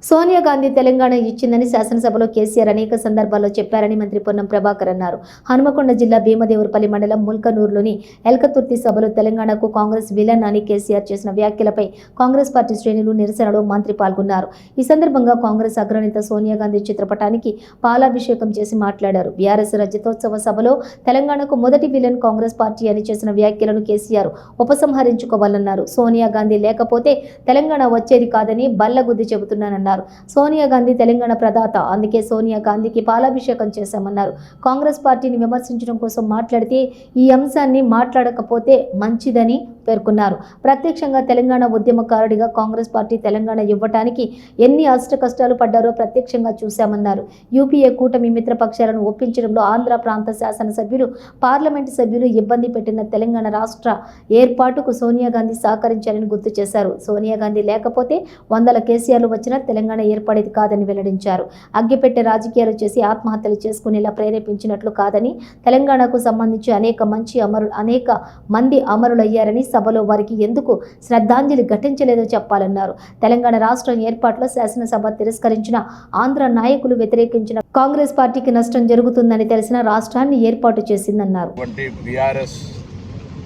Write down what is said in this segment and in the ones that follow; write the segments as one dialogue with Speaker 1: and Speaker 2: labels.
Speaker 1: సోనియా గాంధీ తెలంగాణ ఇచ్చిందని శాసనసభలో కేసీఆర్ అనేక సందర్భాల్లో చెప్పారని మంత్రి పొన్నం ప్రభాకర్ అన్నారు. హనుమకొండ జిల్లా భీమదేవరపల్లి మండలం ముల్కనూరులోని ఎల్కతుర్తి సభలో తెలంగాణకు కాంగ్రెస్ విలన్ అని కేసీఆర్ చేసిన వ్యాఖ్యలపై కాంగ్రెస్ పార్టీ శ్రేణులు నిరసనలో మంత్రి పాల్గొన్నారు. ఈ సందర్భంగా కాంగ్రెస్ అగ్రనేత సోనియా గాంధీ చిత్రపటానికి పాలాభిషేకం చేసి మాట్లాడారు. బీఆర్ఎస్ రజతోత్సవ సభలో తెలంగాణకు మొదటి విలన్ కాంగ్రెస్ పార్టీ అని చేసిన వ్యాఖ్యలను కేసీఆర్ ఉపసంహరించుకోవాలన్నారు. సోనియా గాంధీ లేకపోతే తెలంగాణ వచ్చేది కాదని బల్లగుద్ది చెబుతున్నానన్నారు. సోనియా గాంధీ తెలంగాణ ప్రదాత, అందుకే సోనియా గాంధీకి పాలాభిషేకం చేశామన్నారు. కాంగ్రెస్ పార్టీని విమర్శించడం కోసం మాట్లాడితే ఈ అంశాన్ని మాట్లాడకపోతే మంచిదని పేర్కొన్నారు. ప్రత్యక్షంగా తెలంగాణ ఉద్యమకారుడిగా కాంగ్రెస్ పార్టీ తెలంగాణ ఇవ్వటానికి ఎన్ని అష్ట కష్టాలు పడ్డారో ప్రత్యక్షంగా చూశామన్నారు. యూపీఏ కూటమి మిత్రపక్షాలను ఒప్పించడంలో ఆంధ్ర ప్రాంత శాసనసభ్యులు, పార్లమెంటు సభ్యులు ఇబ్బంది పెట్టిన తెలంగాణ రాష్ట్ర ఏర్పాటుకు సోనియా గాంధీ సహకరించారని గుర్తు చేశారు. సోనియా గాంధీ లేకపోతే వందల కేసీఆర్లు వచ్చినా తెలంగాణ ఏర్పడేది కాదని వెల్లడించారు. అగ్గిపెట్టె రాజకీయాలు చేసి ఆత్మహత్యలు చేసుకునేలా ప్రేరేపించినట్లు కాదని, తెలంగాణకు సంబంధించి అనేక మంది అమరులయ్యారని, సభలో వారికి ఎందుకు శ్రద్ధాంజలి ఘటించలేదో చెప్పాలన్నారు. తెలంగాణ రాష్ట్రం ఏర్పాటులో శాసనసభ తిరస్కరించిన ఆంధ్ర నాయకులు వ్యతిరేకించిన కాంగ్రెస్ పార్టీకి నష్టం జరుగుతుందని తెలిసిన రాష్ట్రాన్ని ఏర్పాటు చేసిందన్నారు.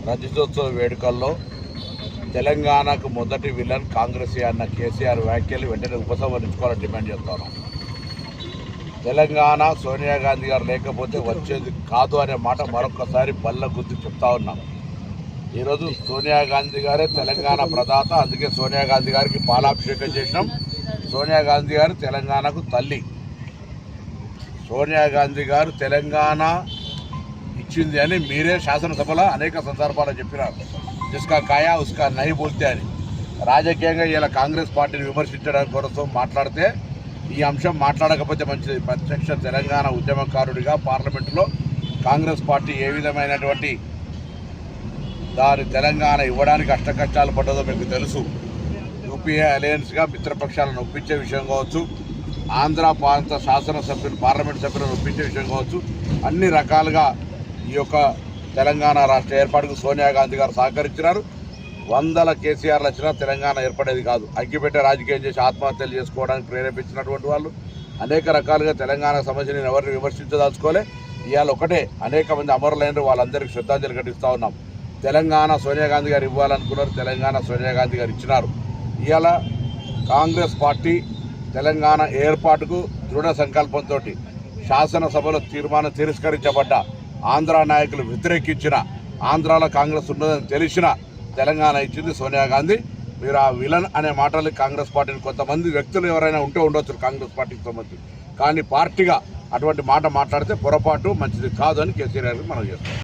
Speaker 2: రజతోత్సవ వేడుకల్లో తెలంగాణకు మొదటి విలన్ కాంగ్రెస్ అన్న కేసీఆర్ వ్యాఖ్యలు వెంటనే ఉపసంహరించుకోవాలని డిమాండ్ చేస్తాను. తెలంగాణ సోనియా గాంధీ గారు లేకపోతే వచ్చేది కాదు అనే మాట మరొకసారి బల్ల గుర్తు చెప్తా ఉన్నాం. ఈరోజు సోనియా గాంధీ గారే తెలంగాణ ప్రదాత, అందుకే సోనియా గాంధీ గారికి పాలాభిషేకం చేసినాం. సోనియా గాంధీ గారు తెలంగాణకు తల్లి. సోనియా గాంధీ గారు తెలంగాణ ఇచ్చింది అని మీరే శాసనసభలో అనేక సందర్భాలు చెప్పినారు. జిస్కా కాయా ఉస్కా నహీ బోల్తే అని. రాజకీయంగా ఇలా కాంగ్రెస్ పార్టీని విమర్శించడానికి కోసం మాట్లాడితే ఈ అంశం మాట్లాడకపోతే మంచిది. ప్రత్యక్ష తెలంగాణ ఉద్యమకారుడిగా పార్లమెంటులో కాంగ్రెస్ పార్టీ ఏ విధమైనటువంటి దాని తెలంగాణ ఇవ్వడానికి అష్టకష్టాలు పడ్డదో మీకు తెలుసు. యూపీఏ అలయన్స్గా మిత్రపక్షాలను ఒప్పించే విషయం కావచ్చు, ఆంధ్ర ప్రాంత శాసనసభ్యులు పార్లమెంట్ సభ్యులను ఒప్పించే విషయం కావచ్చు, అన్ని రకాలుగా ఈ యొక్క తెలంగాణ రాష్ట్ర ఏర్పాటుకు సోనియా గాంధీ గారు సహకరించినారు. వందల కేసీఆర్లు వచ్చినా తెలంగాణ ఏర్పడేది కాదు. అగ్గిపెట్టే రాజకీయం చేసి ఆత్మహత్యలు చేసుకోవడానికి ప్రేరేపించినటువంటి వాళ్ళు అనేక రకాలుగా తెలంగాణకు సంబంధించి నేను ఎవరిని విమర్శించదలుచుకోలే. ఇవాళ ఒకటే అనేక మంది అమరులైన వాళ్ళందరికీ శ్రద్ధాంజలి ఘటిస్తూ ఉన్నాం. తెలంగాణ సోనియా గాంధీ గారు ఇవ్వాలనుకున్నారు, తెలంగాణ సోనియా గాంధీ గారు ఇచ్చినారు. ఇవాళ కాంగ్రెస్ పార్టీ తెలంగాణ ఏర్పాటుకు దృఢ సంకల్పంతో శాసనసభలో తీర్మానం తిరస్కరించబడ్డ, ఆంధ్ర నాయకులు వ్యతిరేకించిన, ఆంధ్రాలో కాంగ్రెస్ ఉన్నదని తెలిసిన తెలంగాణ ఇచ్చింది సోనియా గాంధీ. మీరు ఆ విలన్ అనే మాటలు కాంగ్రెస్ పార్టీని కొంతమంది వ్యక్తులు ఎవరైనా ఉంటే ఉండొచ్చు కాంగ్రెస్ పార్టీకి సంబంధించి, కానీ పార్టీగా అటువంటి మాట మాట్లాడితే పొరపాటు మంచిది కాదు అని కేసీఆర్ గారికి మనం చేస్తాం.